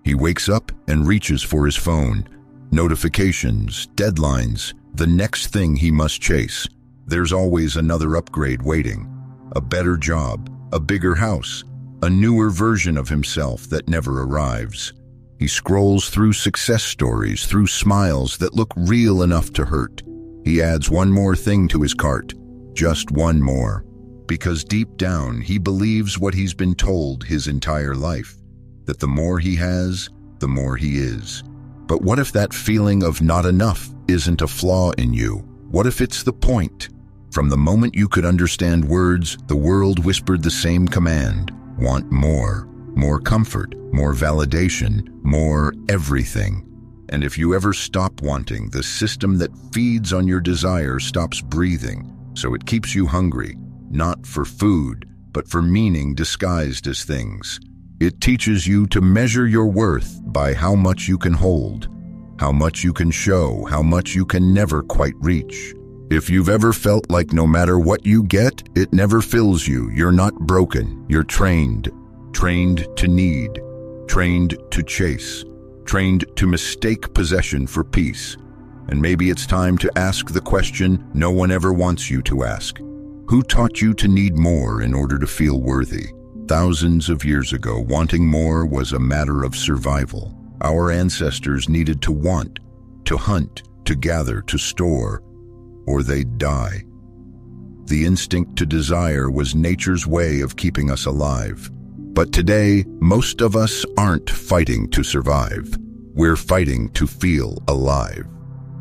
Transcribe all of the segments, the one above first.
He wakes up and reaches for his phone. Notifications, deadlines, the next thing he must chase. There's always another upgrade waiting. A better job, a bigger house, a newer version of himself that never arrives. He scrolls through success stories, through smiles that look real enough to hurt. He adds one more thing to his cart, just one more. Because deep down, he believes what he's been told his entire life, that the more he has, the more he is. But what if that feeling of not enough isn't a flaw in you? What if it's the point? From the moment you could understand words, the world whispered the same command: want more. More comfort, more validation, more everything. And if you ever stop wanting, the system that feeds on your desire stops breathing, so it keeps you hungry, not for food, but for meaning disguised as things. It teaches you to measure your worth by how much you can hold, how much you can show, how much you can never quite reach. If you've ever felt like no matter what you get, it never fills you, you're not broken, you're trained. Trained to need, trained to chase, trained to mistake possession for peace. And maybe it's time to ask the question no one ever wants you to ask. Who taught you to need more in order to feel worthy? Thousands of years ago, wanting more was a matter of survival. Our ancestors needed to want, to hunt, to gather, to store, or they'd die. The instinct to desire was nature's way of keeping us alive. But today, most of us aren't fighting to survive. We're fighting to feel alive.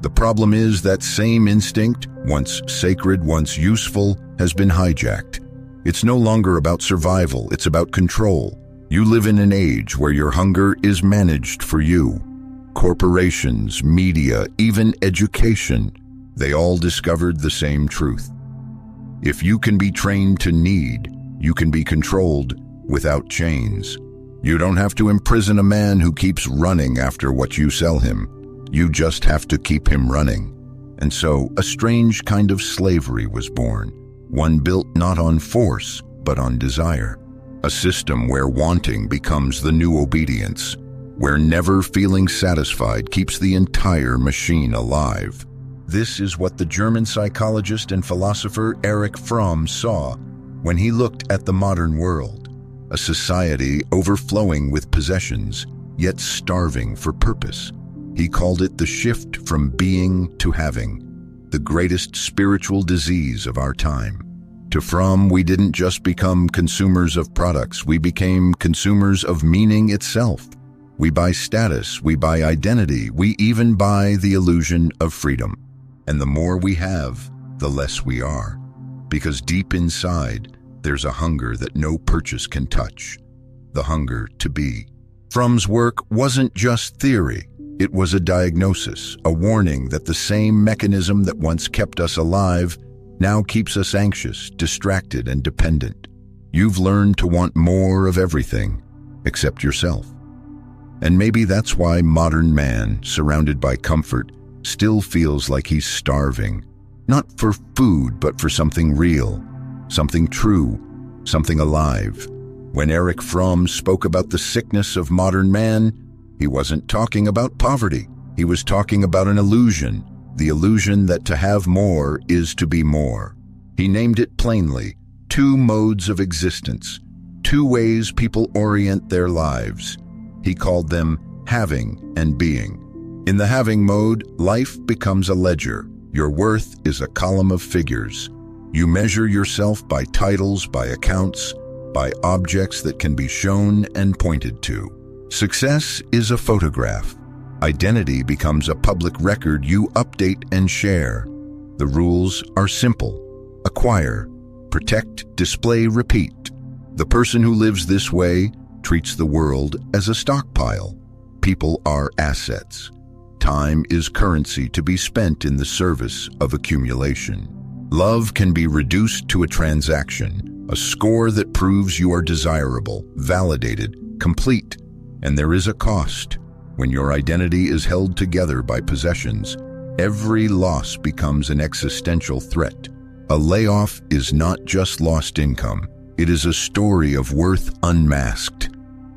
The problem is that same instinct, once sacred, once useful, has been hijacked. It's no longer about survival, it's about control. You live in an age where your hunger is managed for you. Corporations, media, even education, they all discovered the same truth. If you can be trained to need, you can be controlled without chains. You don't have to imprison a man who keeps running after what you sell him. You just have to keep him running. And so a strange kind of slavery was born, one built not on force, but on desire. A system where wanting becomes the new obedience, where never feeling satisfied keeps the entire machine alive. This is what the German psychologist and philosopher Erich Fromm saw when he looked at the modern world. A society overflowing with possessions, yet starving for purpose. He called it the shift from being to having, the greatest spiritual disease of our time. To Fromm, we didn't just become consumers of products, we became consumers of meaning itself. We buy status, we buy identity, we even buy the illusion of freedom. And the more we have, the less we are. Because deep inside, there's a hunger that no purchase can touch. The hunger to be. Fromm's work wasn't just theory. It was a diagnosis, a warning that the same mechanism that once kept us alive now keeps us anxious, distracted, and dependent. You've learned to want more of everything, except yourself. And maybe that's why modern man, surrounded by comfort, still feels like he's starving. Not for food, but for something real, something true, something alive. When Erich Fromm spoke about the sickness of modern man, he wasn't talking about poverty. He was talking about an illusion, the illusion that to have more is to be more. He named it plainly, two modes of existence, two ways people orient their lives. He called them having and being. In the having mode, life becomes a ledger. Your worth is a column of figures. You measure yourself by titles, by accounts, by objects that can be shown and pointed to. Success is a photograph. Identity becomes a public record you update and share. The rules are simple. Acquire, protect, display, repeat. The person who lives this way treats the world as a stockpile. People are assets. Time is currency to be spent in the service of accumulation. Love can be reduced to a transaction, a score that proves you are desirable, validated, complete. And there is a cost. When your identity is held together by possessions, every loss becomes an existential threat. A layoff is not just lost income, it is a story of worth unmasked.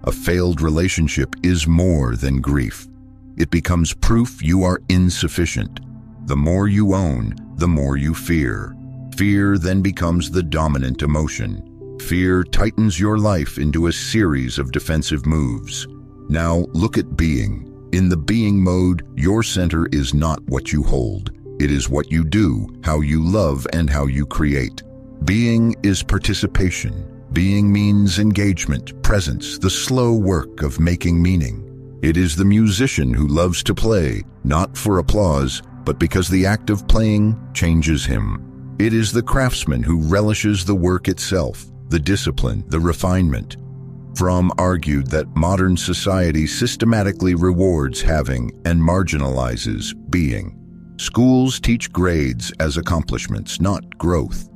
A failed relationship is more than grief. It becomes proof you are insufficient. The more you own, the more you fear. Fear then becomes the dominant emotion. Fear tightens your life into a series of defensive moves. Now look at being. In the being mode, your center is not what you hold. It is what you do, how you love, and how you create. Being is participation. Being means engagement, presence, the slow work of making meaning. It is the musician who loves to play, not for applause, but because the act of playing changes him. It is the craftsman who relishes the work itself, the discipline, the refinement. Fromm argued that modern society systematically rewards having and marginalizes being. Schools teach grades as accomplishments, not growth.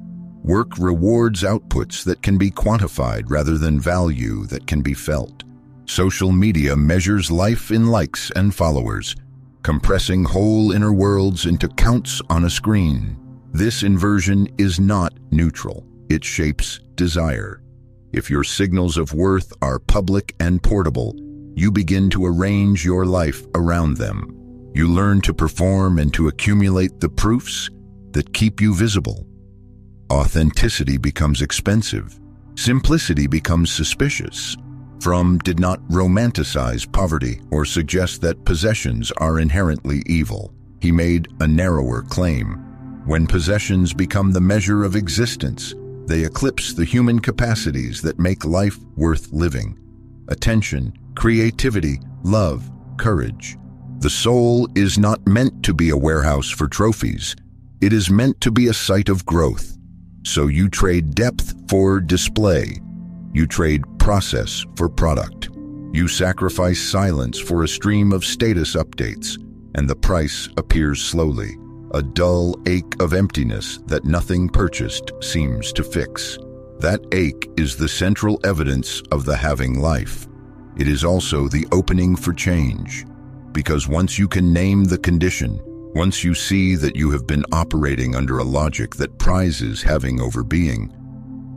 Work rewards outputs that can be quantified rather than value that can be felt. Social media measures life in likes and followers, compressing whole inner worlds into counts on a screen. This inversion is not neutral. It shapes desire. If your signals of worth are public and portable, you begin to arrange your life around them. You learn to perform and to accumulate the proofs that keep you visible. Authenticity becomes expensive. Simplicity becomes suspicious. Fromm did not romanticize poverty or suggest that possessions are inherently evil. He made a narrower claim. When possessions become the measure of existence, they eclipse the human capacities that make life worth living. Attention, creativity, love, courage. The soul is not meant to be a warehouse for trophies. It is meant to be a site of growth. So you trade depth for display. You trade process for product. You sacrifice silence for a stream of status updates, and the price appears slowly, a dull ache of emptiness that nothing purchased seems to fix. That ache is the central evidence of the having life. It is also the opening for change, because once you can name the condition, once you see that you have been operating under a logic that prizes having over being,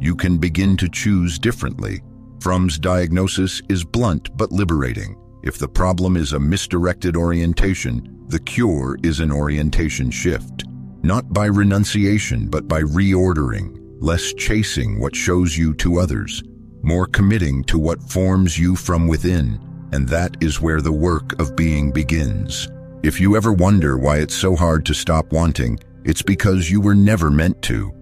you can begin to choose differently. Fromm's diagnosis is blunt but liberating. If the problem is a misdirected orientation, the cure is an orientation shift. Not by renunciation, but by reordering, less chasing what shows you to others, more committing to what forms you from within, and that is where the work of being begins. If you ever wonder why it's so hard to stop wanting, it's because you were never meant to.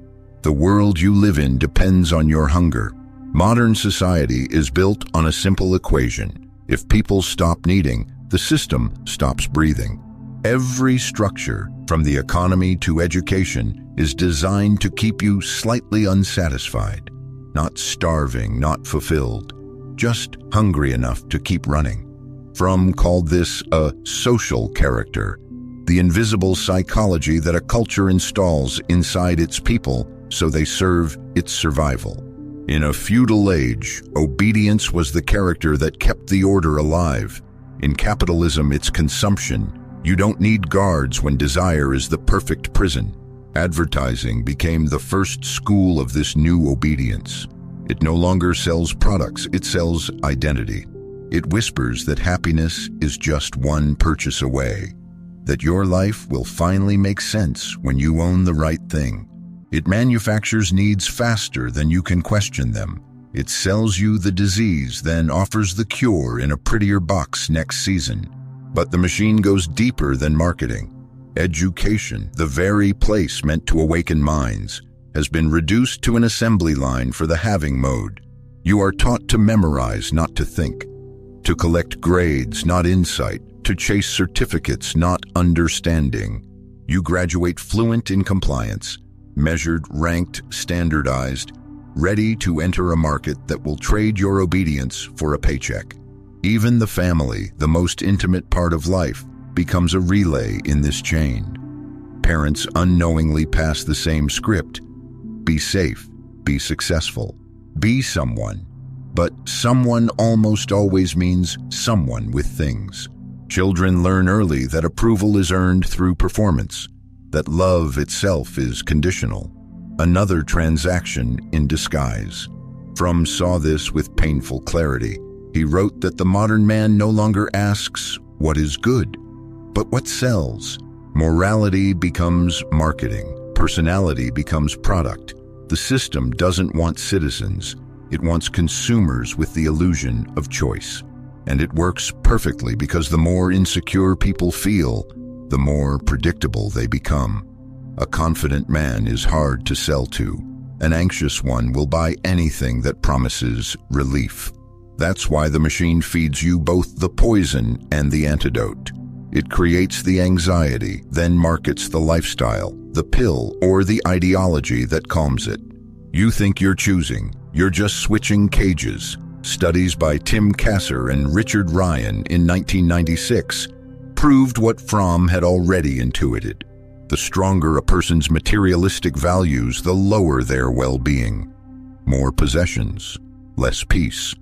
The world you live in depends on your hunger. Modern society is built on a simple equation. If people stop needing, the system stops breathing. Every structure, from the economy to education, is designed to keep you slightly unsatisfied. Not starving, not fulfilled, just hungry enough to keep running. Fromm called this a social character, the invisible psychology that a culture installs inside its people so they serve its survival. In a feudal age, obedience was the character that kept the order alive. In capitalism, it's consumption. You don't need guards when desire is the perfect prison. Advertising became the first school of this new obedience. It no longer sells products, it sells identity. It whispers that happiness is just one purchase away, that your life will finally make sense when you own the right thing. It manufactures needs faster than you can question them. It sells you the disease, then offers the cure in a prettier box next season. But the machine goes deeper than marketing. Education, the very place meant to awaken minds, has been reduced to an assembly line for the having mode. You are taught to memorize, not to think, to collect grades, not insight, to chase certificates, not understanding. You graduate fluent in compliance, measured, ranked, standardized, ready to enter a market that will trade your obedience for a paycheck. Even the family, the most intimate part of life, becomes a relay in this chain. Parents unknowingly pass the same script. Be safe, be successful, be someone. But someone almost always means someone with things. Children learn early that approval is earned through performance, that love itself is conditional, another transaction in disguise. Fromm saw this with painful clarity. He wrote that the modern man no longer asks, "What is good?" but "What sells?" Morality becomes marketing. Personality becomes product. The system doesn't want citizens. It wants consumers with the illusion of choice. And it works perfectly because the more insecure people feel, the more predictable they become. A confident man is hard to sell to. An anxious one will buy anything that promises relief. That's why the machine feeds you both the poison and the antidote. It creates the anxiety, then markets the lifestyle, the pill, or the ideology that calms it. You think you're choosing, you're just switching cages. Studies by Tim Kasser and Richard Ryan in 1996 proved what Fromm had already intuited. The stronger a person's materialistic values, the lower their well-being. More possessions, less peace.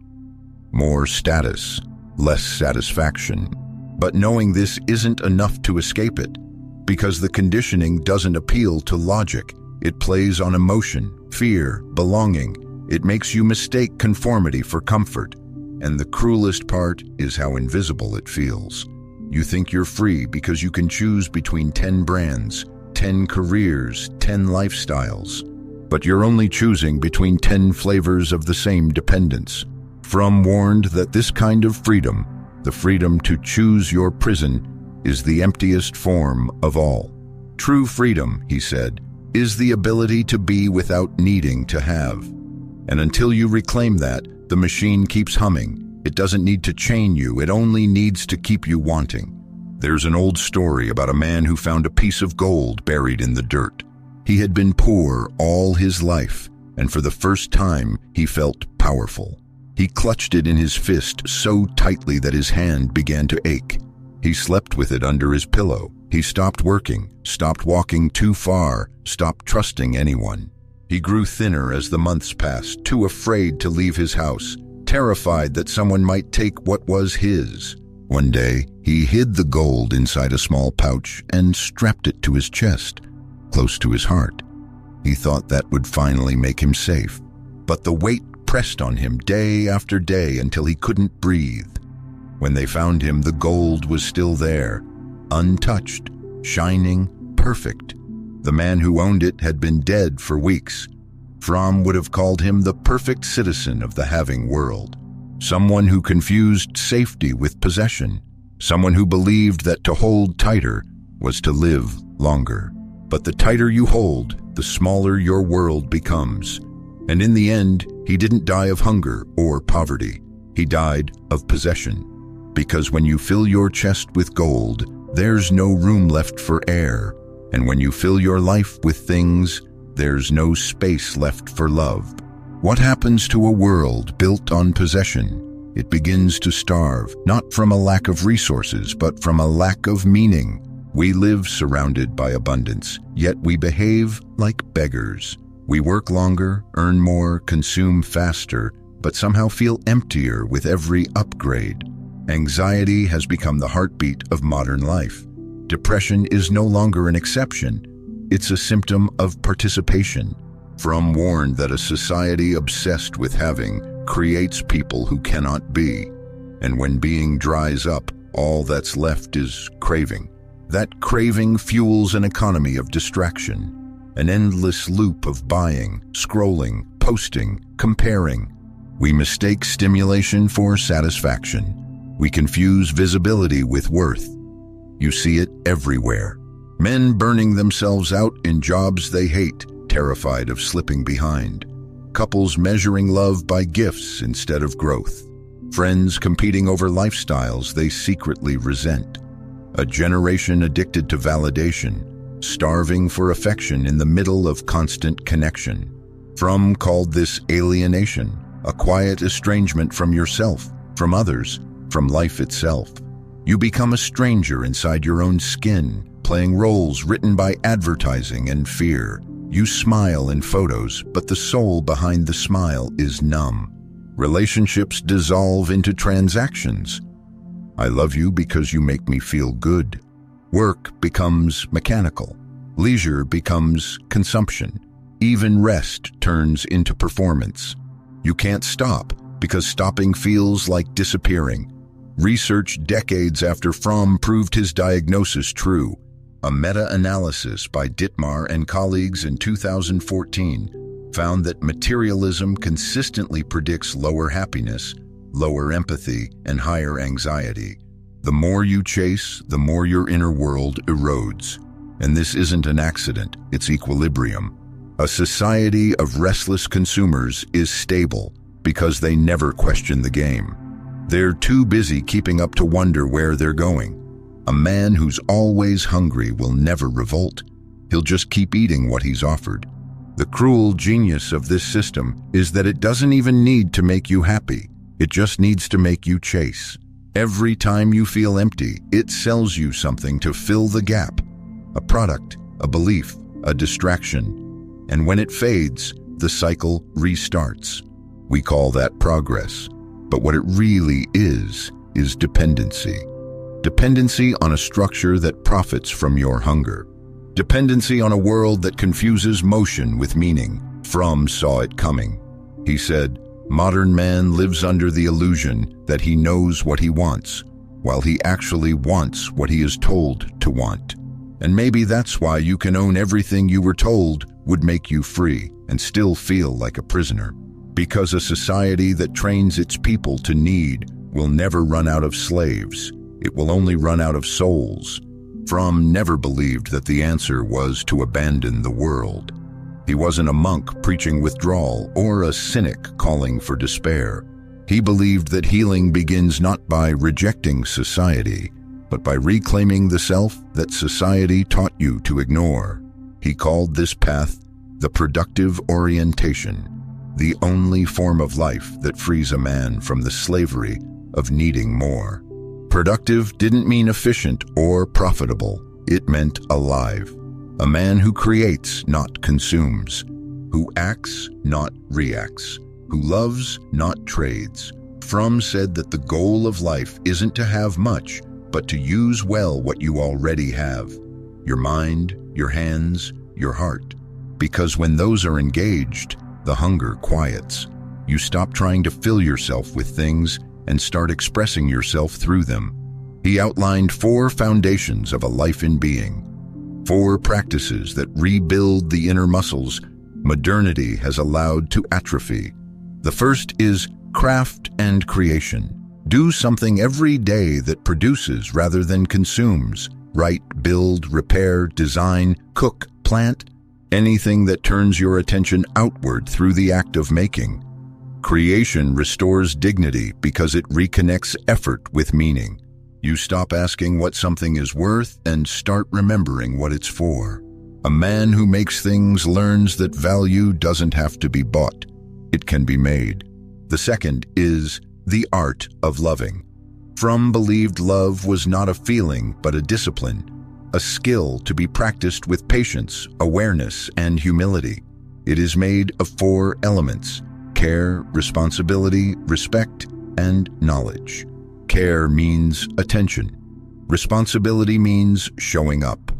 More status, less satisfaction. But knowing this isn't enough to escape it, because the conditioning doesn't appeal to logic. It plays on emotion, fear, belonging. It makes you mistake conformity for comfort. And the cruelest part is how invisible it feels. You think you're free because you can choose between 10 brands, 10 careers, 10 lifestyles. But you're only choosing between 10 flavors of the same dependence. Fromm warned that this kind of freedom, the freedom to choose your prison, is the emptiest form of all. True freedom, he said, is the ability to be without needing to have. And until you reclaim that, the machine keeps humming. It doesn't need to chain you, it only needs to keep you wanting. There's an old story about a man who found a piece of gold buried in the dirt. He had been poor all his life, and for the first time he felt powerful. He clutched it in his fist so tightly that his hand began to ache. He slept with it under his pillow. He stopped working, stopped walking too far, stopped trusting anyone. He grew thinner as the months passed, too afraid to leave his house, terrified that someone might take what was his. One day, he hid the gold inside a small pouch and strapped it to his chest, close to his heart. He thought that would finally make him safe. But the weight pressed on him day after day until he couldn't breathe. When they found him, the gold was still there, untouched, shining, perfect. The man who owned it had been dead for weeks. Fromm would have called him the perfect citizen of the having world. Someone who confused safety with possession. Someone who believed that to hold tighter was to live longer. But the tighter you hold, the smaller your world becomes. And in the end, he didn't die of hunger or poverty. He died of possession. Because when you fill your chest with gold, there's no room left for air. And when you fill your life with things, there's no space left for love. What happens to a world built on possession? It begins to starve, not from a lack of resources, but from a lack of meaning. We live surrounded by abundance, yet we behave like beggars. We work longer, earn more, consume faster, but somehow feel emptier with every upgrade. Anxiety has become the heartbeat of modern life. Depression is no longer an exception. It's a symptom of participation. Fromm warned that a society obsessed with having creates people who cannot be. And when being dries up, all that's left is craving. That craving fuels an economy of distraction, an endless loop of buying, scrolling, posting, comparing. We mistake stimulation for satisfaction. We confuse visibility with worth. You see it everywhere. Men burning themselves out in jobs they hate, terrified of slipping behind. Couples measuring love by gifts instead of growth. Friends competing over lifestyles they secretly resent. A generation addicted to validation, starving for affection in the middle of constant connection. Fromm called this alienation, a quiet estrangement from yourself, from others, from life itself. You become a stranger inside your own skin, playing roles written by advertising and fear. You smile in photos, but the soul behind the smile is numb. Relationships dissolve into transactions. I love you because you make me feel good. Work becomes mechanical. Leisure becomes consumption. Even rest turns into performance. You can't stop, because stopping feels like disappearing. Research decades after Fromm proved his diagnosis true. A meta-analysis by Dittmar and colleagues in 2014 found that materialism consistently predicts lower happiness, lower empathy, and higher anxiety. The more you chase, the more your inner world erodes. And this isn't an accident, it's equilibrium. A society of restless consumers is stable because they never question the game. They're too busy keeping up to wonder where they're going. A man who's always hungry will never revolt. He'll just keep eating what he's offered. The cruel genius of this system is that it doesn't even need to make you happy. It just needs to make you chase. Every time you feel empty, it sells you something to fill the gap. A product, a belief, a distraction. And when it fades, the cycle restarts. We call that progress. But what it really is dependency. Dependency on a structure that profits from your hunger. Dependency on a world that confuses motion with meaning. Fromm saw it coming. He said, "Modern man lives under the illusion that he knows what he wants, while he actually wants what he is told to want. And maybe that's why you can own everything you were told would make you free and still feel like a prisoner. Because a society that trains its people to need will never run out of slaves. It will only run out of souls." Fromm never believed that the answer was to abandon the world. He wasn't a monk preaching withdrawal or a cynic calling for despair. He believed that healing begins not by rejecting society, but by reclaiming the self that society taught you to ignore. He called this path the productive orientation, the only form of life that frees a man from the slavery of needing more. Productive didn't mean efficient or profitable. It meant alive. A man who creates, not consumes. Who acts, not reacts. Who loves, not trades. Fromm said that the goal of life isn't to have much, but to use well what you already have. Your mind, your hands, your heart. Because when those are engaged, the hunger quiets. You stop trying to fill yourself with things and start expressing yourself through them. He outlined 4 foundations of a life in being. 4 practices that rebuild the inner muscles modernity has allowed to atrophy. The first is craft and creation. Do something every day that produces rather than consumes. Write, build, repair, design, cook, plant, anything that turns your attention outward through the act of making. Creation restores dignity because it reconnects effort with meaning. You stop asking what something is worth and start remembering what it's for. A man who makes things learns that value doesn't have to be bought. It can be made. The second is the art of loving. Fromm believed love was not a feeling but a discipline, a skill to be practiced with patience, awareness, and humility. It is made of 4 elements: care, responsibility, respect, and knowledge. Care means attention. Responsibility means showing up.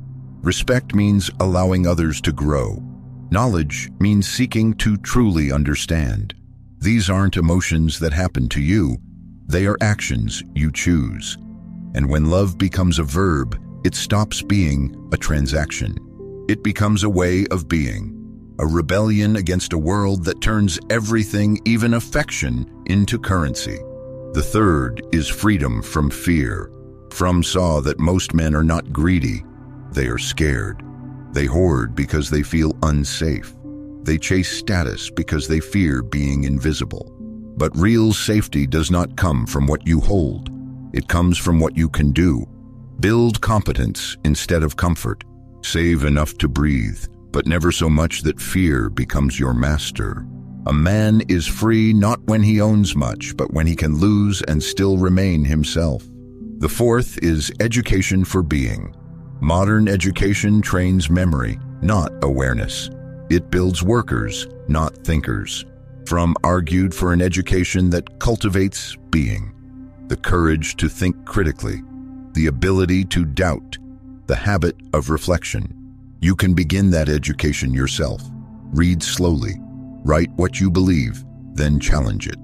Respect means allowing others to grow. Knowledge means seeking to truly understand. These aren't emotions that happen to you. They are actions you choose. And when love becomes a verb, it stops being a transaction. It becomes a way of being. A rebellion against a world that turns everything, even affection, into currency. The third is freedom from fear. Fromm saw that most men are not greedy. They are scared. They hoard because they feel unsafe. They chase status because they fear being invisible. But real safety does not come from what you hold. It comes from what you can do. Build competence instead of comfort. Save enough to breathe, but never so much that fear becomes your master. A man is free not when he owns much, but when he can lose and still remain himself. The fourth is education for being. Modern education trains memory, not awareness. It builds workers, not thinkers. Fromm argued for an education that cultivates being. The courage to think critically, the ability to doubt, the habit of reflection. You can begin that education yourself. Read slowly. Write what you believe, then challenge it.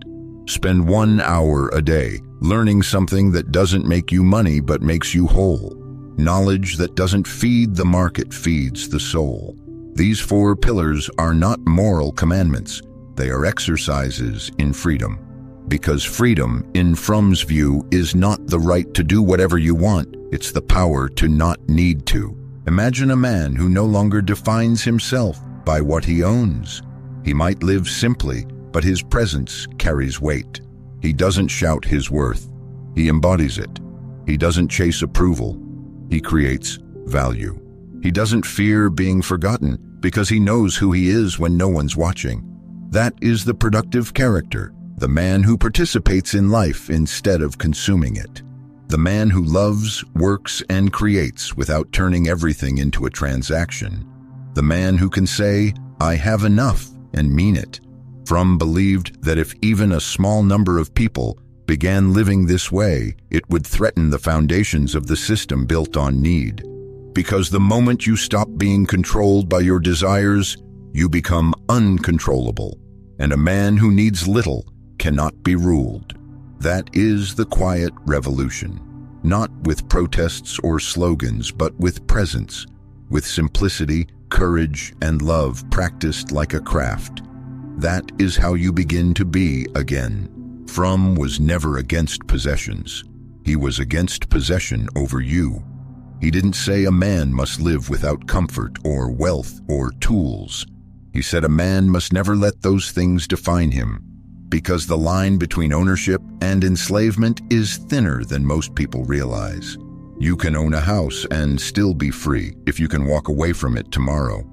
Spend 1 hour a day learning something that doesn't make you money but makes you whole. Knowledge that doesn't feed the market feeds the soul. These 4 pillars are not moral commandments. They are exercises in freedom. Because freedom, in Fromm's view, is not the right to do whatever you want. It's the power to not need to. Imagine a man who no longer defines himself by what he owns. He might live simply, but his presence carries weight. He doesn't shout his worth. He embodies it. He doesn't chase approval. He creates value. He doesn't fear being forgotten because he knows who he is when no one's watching. That is the productive character, the man who participates in life instead of consuming it. The man who loves, works, and creates without turning everything into a transaction. The man who can say, "I have enough," and mean it. Fromm believed that if even a small number of people began living this way, it would threaten the foundations of the system built on need. Because the moment you stop being controlled by your desires, you become uncontrollable. And a man who needs little cannot be ruled. That is the quiet revolution. Not with protests or slogans, but with presence, with simplicity, courage, and love practiced like a craft. That is how you begin to be again. Fromm was never against possessions. He was against possession over you. He didn't say a man must live without comfort or wealth or tools. He said a man must never let those things define him, because the line between ownership and enslavement is thinner than most people realize. You can own a house and still be free if you can walk away from it tomorrow.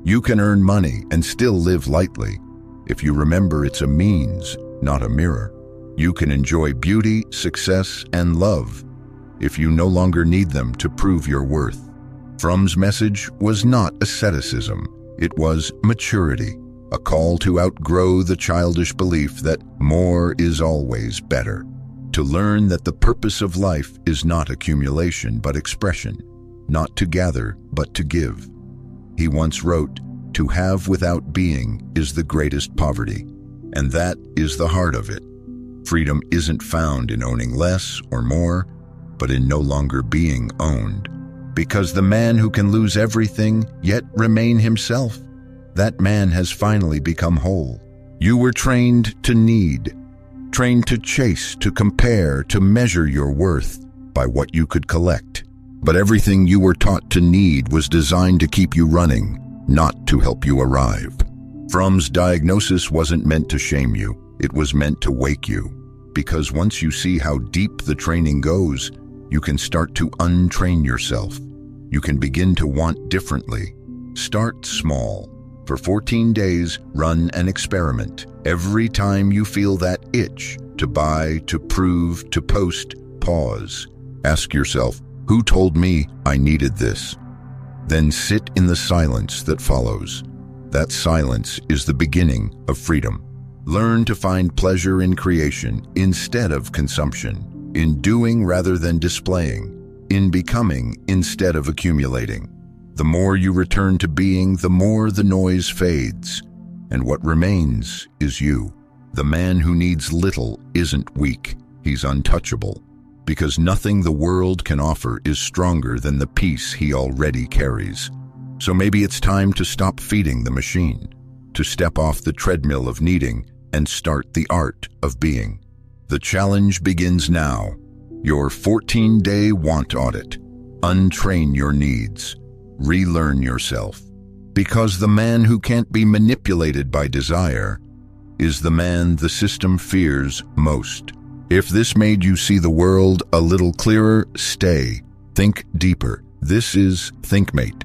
You can earn money and still live lightly if you remember it's a means, not a mirror. You can enjoy beauty, success, and love if you no longer need them to prove your worth. Fromm's message was not asceticism. It was maturity, a call to outgrow the childish belief that more is always better, to learn that the purpose of life is not accumulation but expression, not to gather but to give. He once wrote, "To have without being is the greatest poverty," and that is the heart of it. Freedom isn't found in owning less or more, but in no longer being owned. Because the man who can lose everything yet remain himself, that man has finally become whole. You were trained to need, trained to chase, to compare, to measure your worth by what you could collect. But everything you were taught to need was designed to keep you running, not to help you arrive. Fromm's diagnosis wasn't meant to shame you, it was meant to wake you. Because once you see how deep the training goes, you can start to untrain yourself. You can begin to want differently. Start small. For 14 days, run an experiment. Every time you feel that itch to buy, to prove, to post, pause. Ask yourself, who told me I needed this? Then sit in the silence that follows. That silence is the beginning of freedom. Learn to find pleasure in creation instead of consumption, in doing rather than displaying, in becoming instead of accumulating. The more you return to being, the more the noise fades, and what remains is you. The man who needs little isn't weak, he's untouchable, because nothing the world can offer is stronger than the peace he already carries. So maybe it's time to stop feeding the machine, to step off the treadmill of needing and start the art of being. The challenge begins now. Your 14-day want audit. Untrain your needs. Relearn yourself. Because the man who can't be manipulated by desire is the man the system fears most. If this made you see the world a little clearer, stay. Think deeper. This is ThinkMate.